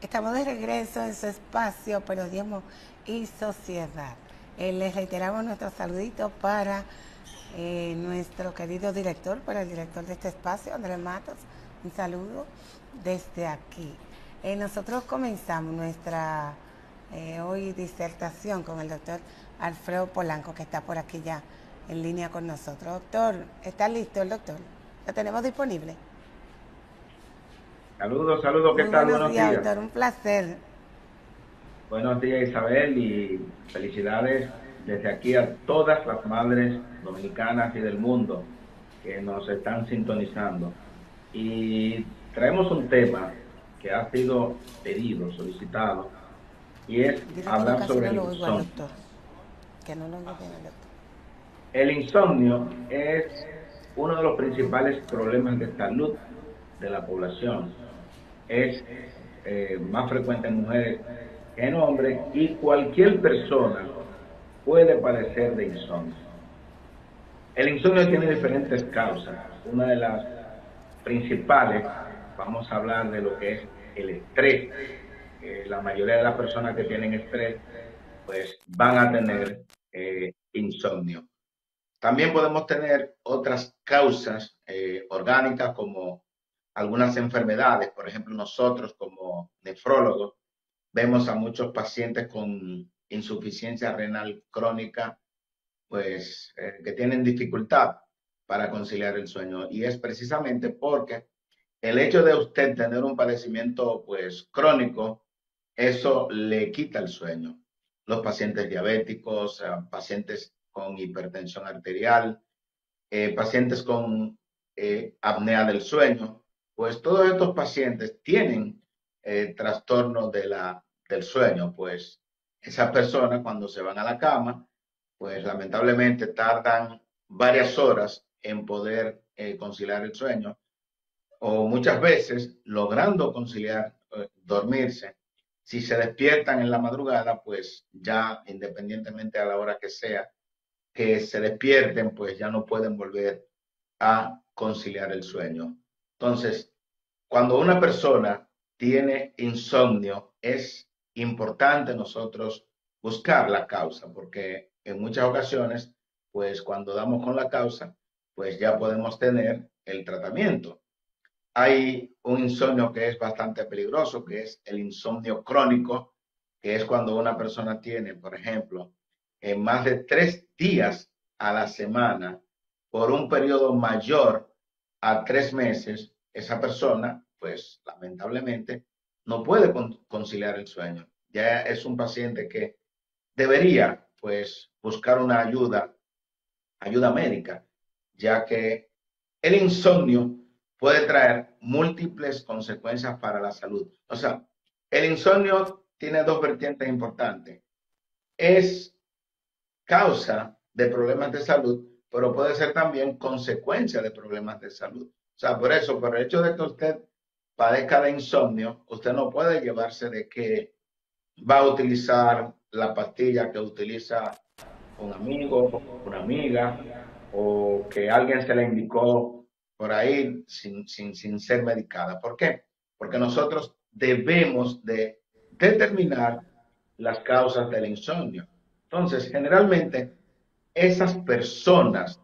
Estamos de regreso en su espacio Periodismo y Sociedad. Les reiteramos nuestro saludito para nuestro querido director, para el director de este espacio, Andrés Matos. Un saludo desde aquí. Nosotros comenzamos nuestra hoy disertación con el doctor Alfredo Polanco, que está por aquí ya en línea con nosotros. Doctor, ¿está listo el doctor? ¿Lo tenemos disponible? Saludos, saludos, ¿qué Muy tal? buenos Buenos días, días. doctor, un placer. Buenos días, Isabel, y felicidades desde aquí a todas las madres dominicanas y del mundo que nos están sintonizando. Y traemos un tema que ha sido pedido, solicitado, y es Dile que yo hablar casi sobre no el lo oigo al insomnio. doctor, que no lo oigo bien al doctor. El insomnio es uno de los principales problemas de salud de la población. Es más frecuente en mujeres que en hombres y cualquier persona puede padecer de insomnio. El insomnio tiene diferentes causas. Una de las principales, vamos a hablar de lo que es el estrés. La mayoría de las personas que tienen estrés, pues van a tener insomnio. También podemos tener otras causas orgánicas como algunas enfermedades. Por ejemplo, nosotros como nefrólogos vemos a muchos pacientes con insuficiencia renal crónica, pues que tienen dificultad para conciliar el sueño. Y es precisamente porque el hecho de usted tener un padecimiento pues crónico, eso le quita el sueño. Los pacientes diabéticos, pacientes con hipertensión arterial, pacientes con apnea del sueño, pues todos estos pacientes tienen trastornos del sueño, pues esas personas cuando se van a la cama, pues lamentablemente tardan varias horas en poder conciliar el sueño o muchas veces logrando conciliar, dormirse. Si se despiertan en la madrugada, pues ya independientemente a la hora que se despierten, pues ya no pueden volver a conciliar el sueño. Entonces, cuando una persona tiene insomnio, es importante nosotros buscar la causa, porque en muchas ocasiones, pues cuando damos con la causa, pues ya podemos tener el tratamiento. Hay un insomnio que es bastante peligroso, que es el insomnio crónico, que es cuando una persona tiene, por ejemplo, en más de 3 días a la semana, por un periodo mayor a 3 meses, esa persona, pues lamentablemente, no puede conciliar el sueño. Ya es un paciente que debería, pues, buscar una ayuda médica, ya que el insomnio puede traer múltiples consecuencias para la salud. O sea, el insomnio tiene dos vertientes importantes. Es causa de problemas de salud, pero puede ser también consecuencia de problemas de salud. O sea, por eso, por el hecho de que usted padezca de insomnio, usted no puede llevarse de que va a utilizar la pastilla que utiliza un amigo, una amiga, o que alguien se la indicó por ahí sin ser medicada. ¿Por qué? Porque nosotros debemos de determinar las causas del insomnio. Entonces, generalmente, esas personas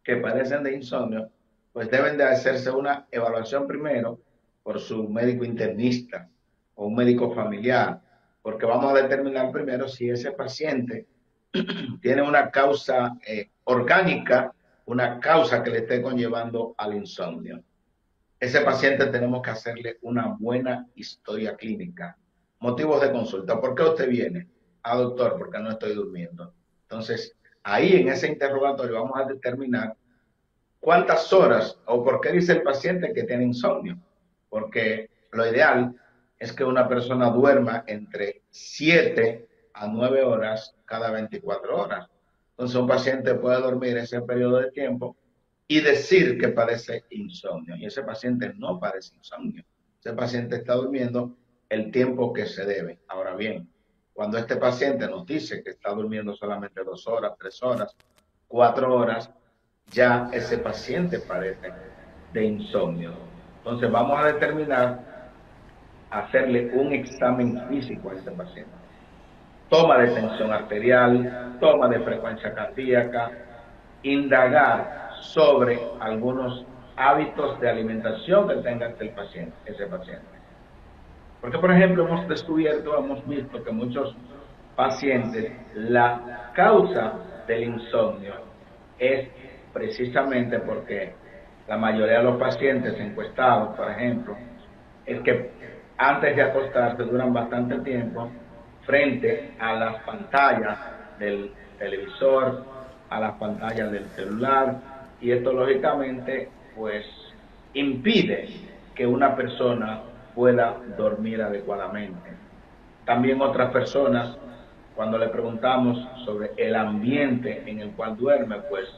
que padecen de insomnio, pues deben de hacerse una evaluación primero por su médico internista o un médico familiar, porque vamos a determinar primero si ese paciente tiene una causa orgánica, una causa que le esté conllevando al insomnio. Ese paciente tenemos que hacerle una buena historia clínica. Motivos de consulta. ¿Por qué usted viene? Ah, doctor, porque no estoy durmiendo. Entonces, ahí en ese interrogatorio vamos a determinar cuántas horas o por qué dice el paciente que tiene insomnio. Porque lo ideal es que una persona duerma entre 7 a 9 horas cada 24 horas. Entonces un paciente puede dormir ese periodo de tiempo y decir que padece insomnio. Y ese paciente no padece insomnio. Ese paciente está durmiendo el tiempo que se debe. Ahora bien, cuando este paciente nos dice que está durmiendo solamente 2 horas, 3 horas, 4 horas, ya ese paciente padece de insomnio. Entonces vamos a determinar hacerle un examen físico a este paciente. Toma de tensión arterial, toma de frecuencia cardíaca, indagar sobre algunos hábitos de alimentación que tenga ese paciente. Porque, por ejemplo, hemos visto que muchos pacientes, la causa del insomnio es precisamente porque la mayoría de los pacientes encuestados, por ejemplo, es que antes de acostarse duran bastante tiempo frente a las pantallas del televisor, a las pantallas del celular, y esto lógicamente pues impide que una persona pueda dormir adecuadamente. También otras personas, cuando le preguntamos sobre el ambiente en el cual duerme, pues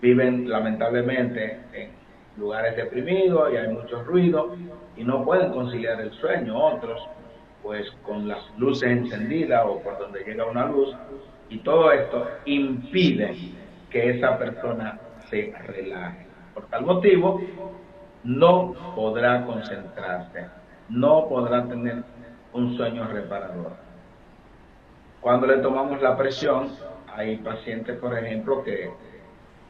viven lamentablemente en lugares deprimidos y hay mucho ruido y no pueden conciliar el sueño. Otros pues con las luces encendidas o por donde llega una luz, y todo esto impide que esa persona se relaje. Por tal motivo no podrá concentrarse, no podrá tener un sueño reparador. Cuando le tomamos la presión, hay pacientes, por ejemplo, que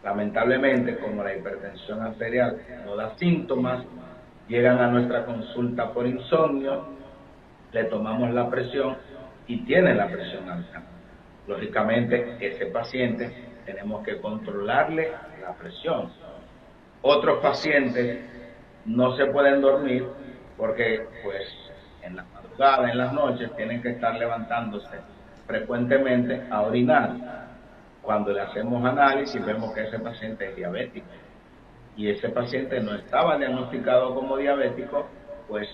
lamentablemente, como la hipertensión arterial no da síntomas, llegan a nuestra consulta por insomnio, le tomamos la presión y tiene la presión alta. Lógicamente, ese paciente tenemos que controlarle la presión. Otros pacientes no se pueden dormir porque, pues, en la madrugada, en las noches, tienen que estar levantándose frecuentemente a orinar. Cuando le hacemos análisis, vemos que ese paciente es diabético. Y ese paciente no estaba diagnosticado como diabético, pues,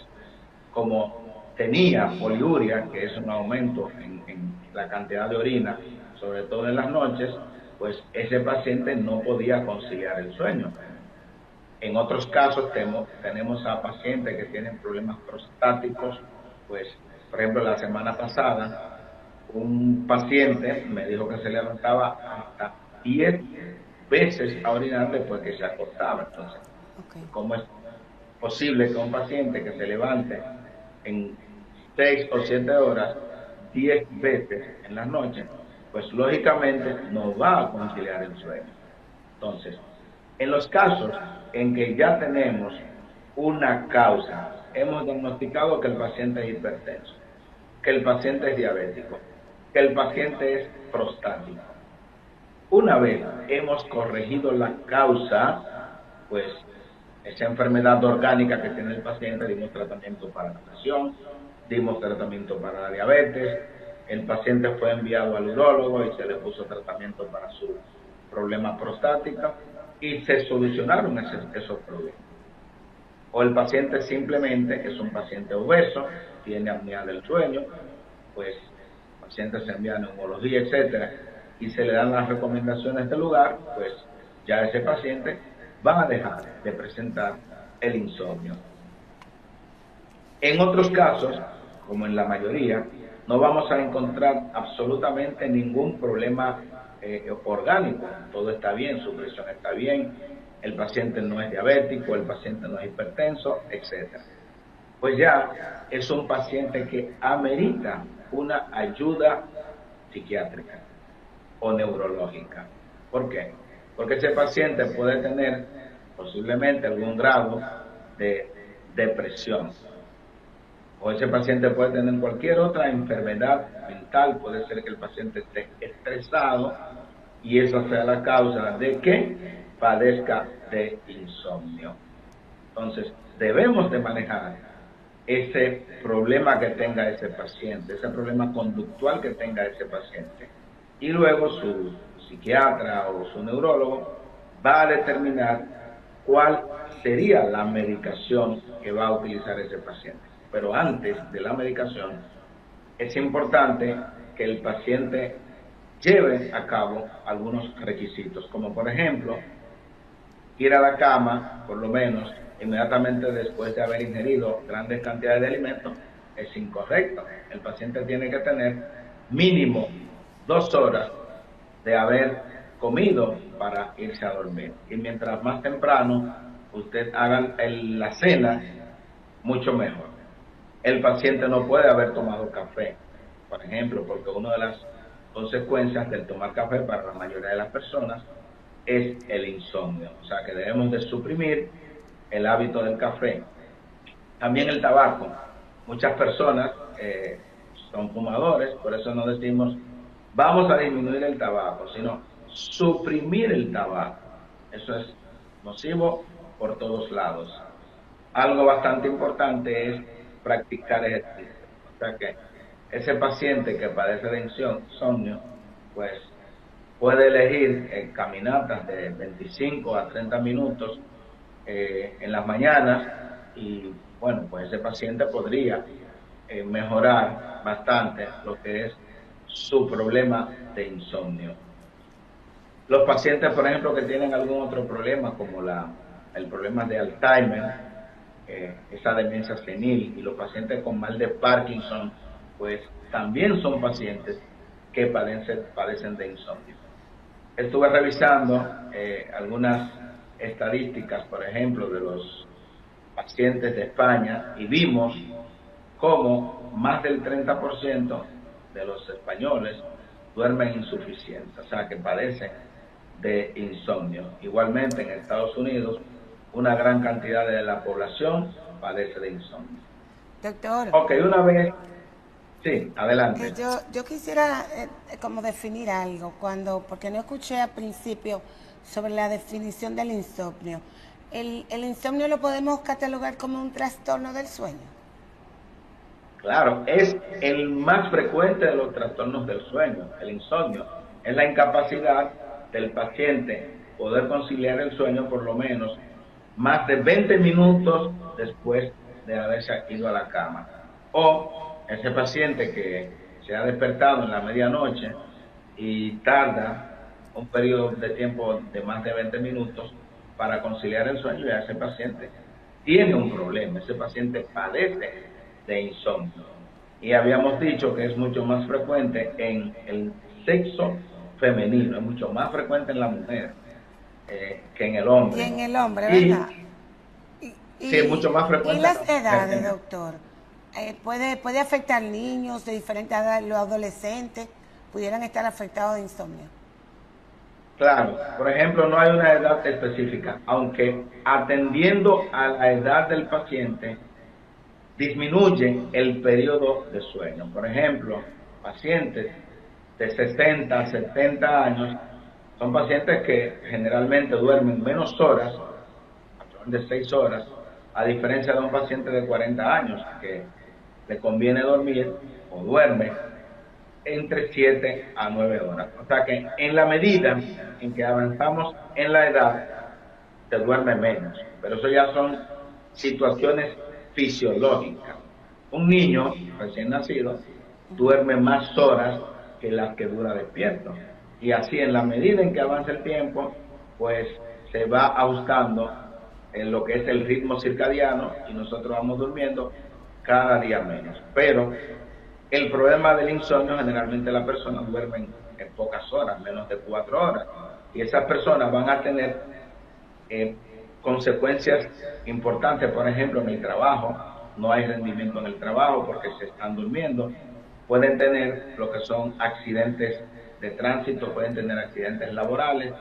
como tenía poliuria, que es un aumento en la cantidad de orina, sobre todo en las noches, pues ese paciente no podía conciliar el sueño. En otros casos tenemos a pacientes que tienen problemas prostáticos, pues por ejemplo la semana pasada un paciente me dijo que se levantaba hasta 10 veces a orinar después que se acostaba. Entonces, ¿cómo es posible que un paciente que se levante en 6 o 7 horas 10 veces en las noches, pues lógicamente no va a conciliar el sueño? Entonces, en los casos en que ya tenemos una causa, hemos diagnosticado que el paciente es hipertenso, que el paciente es diabético, que el paciente es prostático. Una vez hemos corregido la causa, pues esa enfermedad orgánica que tiene el paciente, dimos tratamiento para la presión, dimos tratamiento para la diabetes, el paciente fue enviado al urólogo y se le puso tratamiento para su problema prostático y se solucionaron esos problemas. O el paciente simplemente es un paciente obeso, tiene apnea del sueño, pues el paciente se envía a neumología, etcétera, y se le dan las recomendaciones del lugar, pues ya ese paciente va a dejar de presentar el insomnio. En otros casos, como en la mayoría, no vamos a encontrar absolutamente ningún problema orgánico. Todo está bien, su presión está bien, el paciente no es diabético, el paciente no es hipertenso, etc. Pues ya es un paciente que amerita una ayuda psiquiátrica o neurológica. ¿Por qué? Porque ese paciente puede tener posiblemente algún grado de depresión, o ese paciente puede tener cualquier otra enfermedad mental. Puede ser que el paciente esté estresado y esa sea la causa de que padezca de insomnio. Entonces, debemos de manejar ese problema que tenga ese paciente, ese problema conductual que tenga ese paciente. Y luego su psiquiatra o su neurólogo va a determinar cuál sería la medicación que va a utilizar ese paciente. Pero antes de la medicación, es importante que el paciente lleve a cabo algunos requisitos, como por ejemplo, ir a la cama, por lo menos, inmediatamente después de haber ingerido grandes cantidades de alimentos, es incorrecto. El paciente tiene que tener mínimo 2 horas de haber comido para irse a dormir. Y mientras más temprano usted haga la cena, mucho mejor. el paciente no puede haber tomado café, por ejemplo, porque una de las consecuencias del tomar café para la mayoría de las personas es el insomnio. O sea que debemos de suprimir el hábito del café. También el tabaco. Muchas personas son fumadores, por eso no decimos vamos a disminuir el tabaco, sino suprimir el tabaco. Eso es nocivo por todos lados. Algo bastante importante es practicar ejercicio. O sea que ese paciente que padece de insomnio, pues puede elegir caminatas de 25 a 30 minutos en las mañanas y bueno, pues ese paciente podría mejorar bastante lo que es su problema de insomnio. Los pacientes, por ejemplo, que tienen algún otro problema, como el problema de Alzheimer, esa demencia senil, y los pacientes con mal de Parkinson, pues también son pacientes que padecen de insomnio. Estuve revisando algunas estadísticas, por ejemplo, de los pacientes de España y vimos cómo más del 30% de los españoles duermen insuficiente, o sea, que padecen de insomnio. Igualmente en Estados Unidos, una gran cantidad de la población padece de insomnio. Doctor. Ok, una vez... Sí, adelante. Yo quisiera como definir algo, porque no escuché al principio sobre la definición del insomnio. ¿El insomnio lo podemos catalogar como un trastorno del sueño? Claro, es el más frecuente de los trastornos del sueño, el insomnio. Es la incapacidad del paciente poder conciliar el sueño por lo menos más de 20 minutos después de haberse ido a la cama. O ese paciente que se ha despertado en la medianoche y tarda un periodo de tiempo de más de 20 minutos para conciliar el sueño, ya ese paciente tiene un problema, ese paciente padece de insomnio. Y habíamos dicho que es mucho más frecuente en el sexo femenino, es mucho más frecuente en la mujer que en el hombre. Y en el hombre, ¿verdad? Sí, es mucho más frecuente. ¿Y las edades, doctor? ¿Puede afectar niños de diferentes edades, los adolescentes pudieran estar afectados de insomnio? Claro, por ejemplo, no hay una edad específica, aunque atendiendo a la edad del paciente, disminuye el periodo de sueño. Por ejemplo, pacientes de 60, 70 años son pacientes que generalmente duermen menos horas, de 6 horas, a diferencia de un paciente de 40 años que le conviene dormir o duerme entre 7 a 9 horas. O sea que en la medida en que avanzamos en la edad, se duerme menos. Pero eso ya son situaciones fisiológicas. Un niño recién nacido duerme más horas que las que dura despierto. Y así en la medida en que avanza el tiempo, pues se va ajustando en lo que es el ritmo circadiano y nosotros vamos durmiendo cada día menos. Pero el problema del insomnio, generalmente las personas duermen en pocas horas, menos de 4 horas. Y esas personas van a tener consecuencias importantes, por ejemplo, en el trabajo. No hay rendimiento en el trabajo porque se están durmiendo. Pueden tener lo que son accidentes de tránsito, pueden tener accidentes laborales,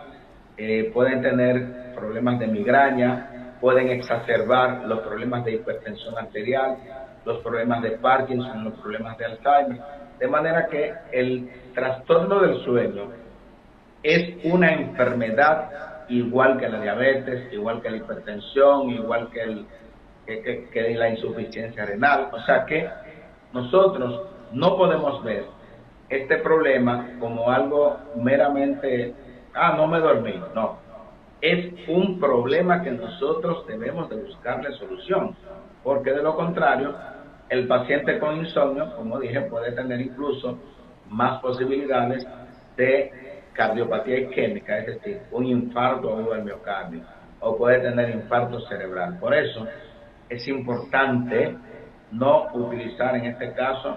pueden tener problemas de migraña, pueden exacerbar los problemas de hipertensión arterial, los problemas de Parkinson, los problemas de Alzheimer. De manera que el trastorno del sueño es una enfermedad igual que la diabetes, igual que la hipertensión, igual que la insuficiencia renal. O sea que nosotros no podemos ver este problema como algo meramente, no me dormí. No, es un problema que nosotros debemos de buscarle solución, porque de lo contrario, el paciente con insomnio, como dije, puede tener incluso más posibilidades de cardiopatía isquémica, es decir, un infarto agudo del miocardio, o puede tener infarto cerebral. Por eso es importante no utilizar en este caso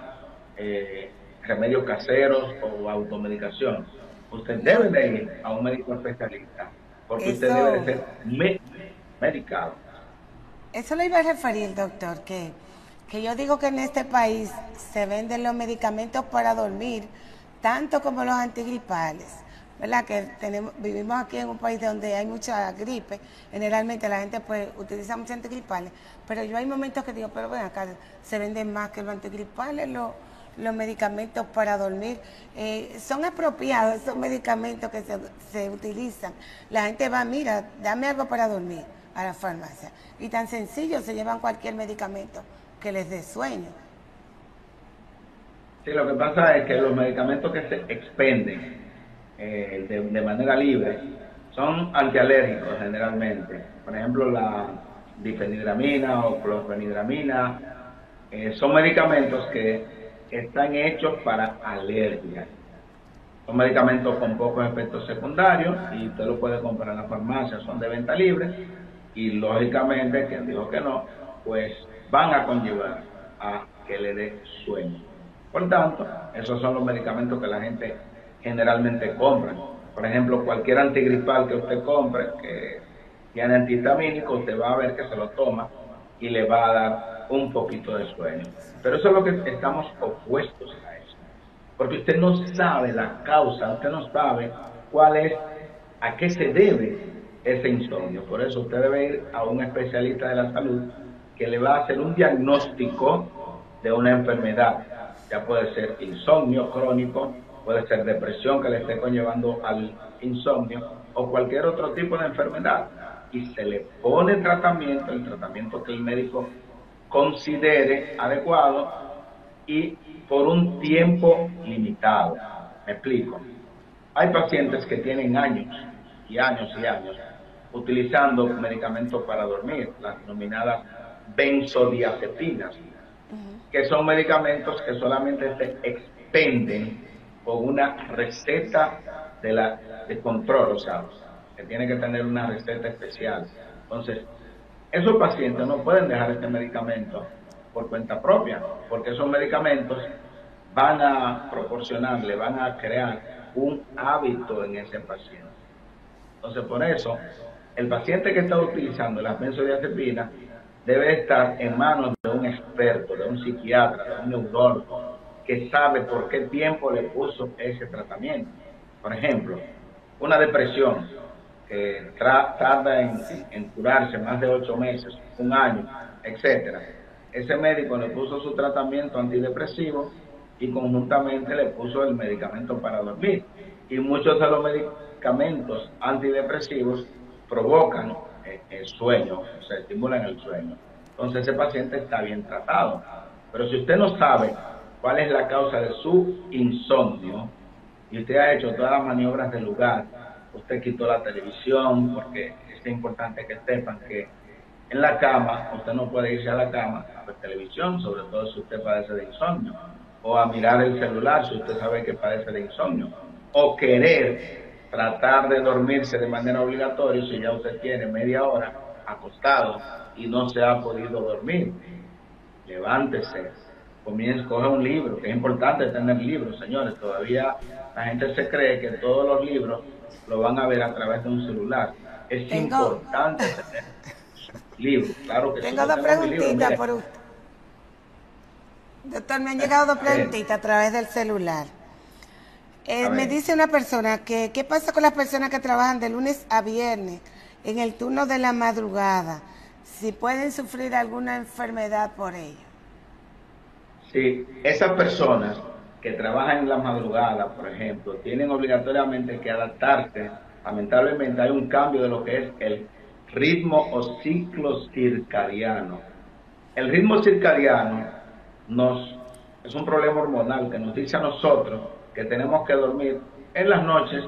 remedios caseros o automedicación. Usted debe de ir a un médico especialista, porque usted debe de ser medicado. Eso le iba a referir, doctor, que que yo digo que en este país se venden los medicamentos para dormir, tanto como los antigripales, ¿verdad? Que vivimos aquí en un país donde hay mucha gripe, generalmente la gente pues utiliza muchos antigripales, pero yo hay momentos que digo, pero ven acá, se venden más que los antigripales, los medicamentos para dormir. Son apropiados esos medicamentos que se utilizan. La gente va, mira, dame algo para dormir a la farmacia. Y tan sencillo, se llevan cualquier medicamento que les dé sueño. Sí, lo que pasa es que los medicamentos que se expenden de manera libre son antialérgicos generalmente. Por ejemplo, la difenidramina o clofenidramina son medicamentos que están hechos para alergias. Son medicamentos con pocos efectos secundarios y usted lo puede comprar en la farmacia, son de venta libre y lógicamente, quien dijo que no, pues van a conllevar a que le dé sueño. Por tanto, esos son los medicamentos que la gente generalmente compra. Por ejemplo, cualquier antigripal que usted compre, que tiene antihistamínico, usted va a ver que se lo toma y le va a dar un poquito de sueño. Pero eso es lo que estamos opuestos a eso. Porque usted no sabe la causa, usted no sabe a qué se debe ese insomnio. Por eso usted debe ir a un especialista de la salud que le va a hacer un diagnóstico de una enfermedad. Ya puede ser insomnio crónico, puede ser depresión que le esté conllevando al insomnio o cualquier otro tipo de enfermedad. Y se le pone tratamiento, el tratamiento que el médico considere adecuado y por un tiempo limitado. Me explico. Hay pacientes que tienen años y años y años utilizando medicamentos para dormir, las denominadas benzodiazepinas, que son medicamentos que solamente se expenden con una receta de control, o sea, que tiene que tener una receta especial. Entonces, esos pacientes no pueden dejar este medicamento por cuenta propia, porque esos medicamentos van a proporcionarle, van a crear un hábito en ese paciente. Entonces, por eso, el paciente que está utilizando las benzodiazepinas debe estar en manos de un experto, de un psiquiatra, de un neurólogo, que sabe por qué tiempo le puso ese tratamiento. Por ejemplo, una depresión que tarda en curarse más de 8 meses, un año, etcétera. Ese médico le puso su tratamiento antidepresivo y conjuntamente le puso el medicamento para dormir. Y muchos de los medicamentos antidepresivos provocan el sueño, o sea, estimulan el sueño. Entonces ese paciente está bien tratado. Pero si usted no sabe cuál es la causa de su insomnio y usted ha hecho todas las maniobras del lugar, usted quitó la televisión, porque es importante que sepan que en la cama, usted no puede irse a la cama a ver televisión, sobre todo si usted padece de insomnio, o a mirar el celular si usted sabe que padece de insomnio, o querer tratar de dormirse de manera obligatoria si ya usted tiene media hora acostado y no se ha podido dormir. Levántese, comience, coge un libro, que es importante tener libros, señores. Todavía la gente se cree que todos los libros lo van a ver a través de un celular. Es importante tener libros, claro que sí. Tengo dos preguntitas por usted. Doctor, me han llegado dos preguntitas a través del celular. Me dice una persona que, ¿qué pasa con las personas que trabajan de lunes a viernes en el turno de la madrugada? Si pueden sufrir alguna enfermedad por ello. Sí, esas personas que trabajan en la madrugada, por ejemplo, tienen obligatoriamente que adaptarse. Lamentablemente hay un cambio de lo que es el ritmo o ciclo circadiano. El ritmo circadiano es un problema hormonal que nos dice a nosotros que tenemos que dormir en las noches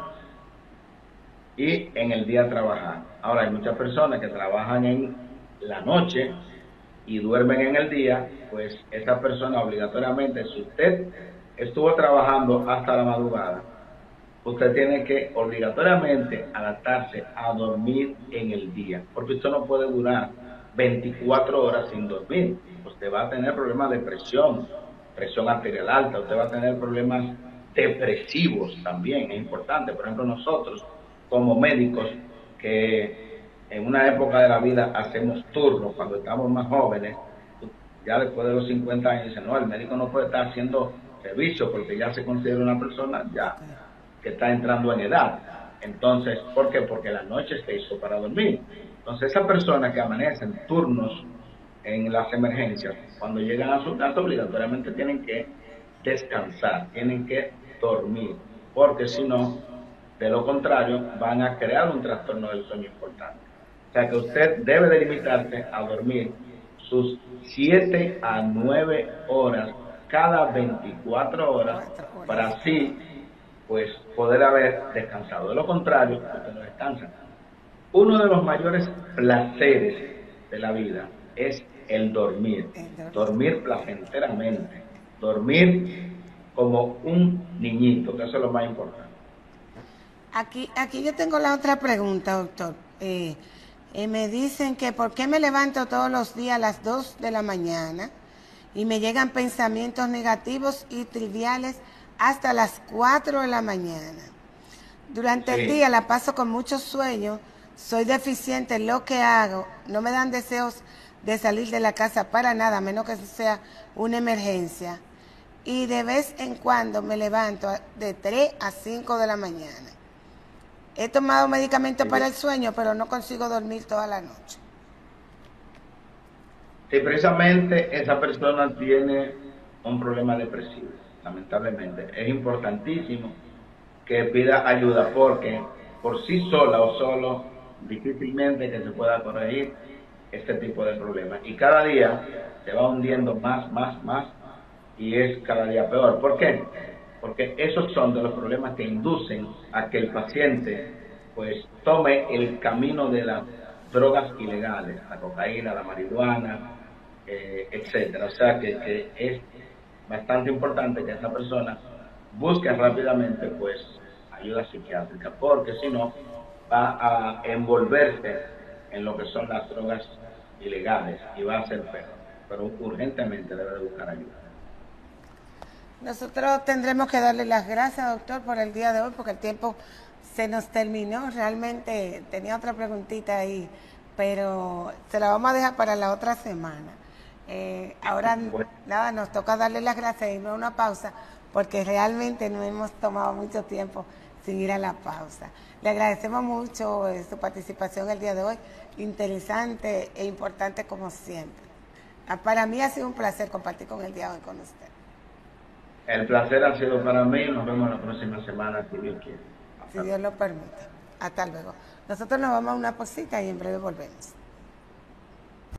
y en el día trabajar. Ahora, hay muchas personas que trabajan en la noche y duermen en el día, pues esa persona obligatoriamente, si usted estuvo trabajando hasta la madrugada, usted tiene que obligatoriamente adaptarse a dormir en el día, porque usted no puede durar 24 horas sin dormir. Usted va a tener problemas de presión arterial alta, usted va a tener problemas depresivos también, es importante. Por ejemplo, nosotros como médicos que en una época de la vida hacemos turnos cuando estamos más jóvenes, ya después de los 50 años, dicen, no, el médico no puede estar haciendo servicio porque ya se considera una persona ya que está entrando en edad. Entonces, ¿por qué? Porque la noche se hizo para dormir. Entonces, esa persona que amanece en turnos en las emergencias, cuando llegan a su casa, obligatoriamente tienen que descansar, tienen que dormir, porque si no, de lo contrario, van a crear un trastorno del sueño importante. O sea que usted debe de limitarse a dormir sus 7 a 9 horas cada 24 horas para así pues poder haber descansado. De lo contrario, usted no descansa. Uno de los mayores placeres de la vida es el dormir. Dormir placenteramente. Dormir como un niñito, que eso es lo más importante. Aquí yo tengo la otra pregunta, doctor. Me dicen que por qué me levanto todos los días a las 2 de la mañana y me llegan pensamientos negativos y triviales hasta las 4 de la mañana. Durante el día la paso con mucho sueño, soy deficiente en lo que hago, no me dan deseos de salir de la casa para nada, a menos que sea una emergencia. Y de vez en cuando me levanto de 3 a 5 de la mañana. He tomado medicamentos para el sueño, pero no consigo dormir toda la noche. Sí, precisamente esa persona tiene un problema depresivo, lamentablemente. Es importantísimo que pida ayuda porque por sí sola o solo difícilmente que se pueda corregir este tipo de problemas. Y cada día se va hundiendo más y es cada día peor. ¿Por qué? Porque esos son de los problemas que inducen a que el paciente pues tome el camino de las drogas ilegales, la cocaína, la marihuana, etcétera. O sea que es bastante importante que esa persona busque rápidamente pues ayuda psiquiátrica, porque si no va a envolverse en lo que son las drogas ilegales y va a ser peor, pero urgentemente debe de buscar ayuda. Nosotros tendremos que darle las gracias, doctor, por el día de hoy, porque el tiempo se nos terminó. Realmente tenía otra preguntita ahí, pero se la vamos a dejar para la otra semana. Ahora, nada, nos toca darle las gracias y irnos a una pausa, porque realmente no hemos tomado mucho tiempo sin ir a la pausa. Le agradecemos mucho su participación el día de hoy, interesante e importante como siempre. Para mí ha sido un placer compartir con el día de hoy con usted. El placer ha sido para mí. Nos vemos la próxima semana, si Dios quiere. Si Dios lo permite. Hasta luego. Nosotros nos vamos a una pausita y en breve volvemos.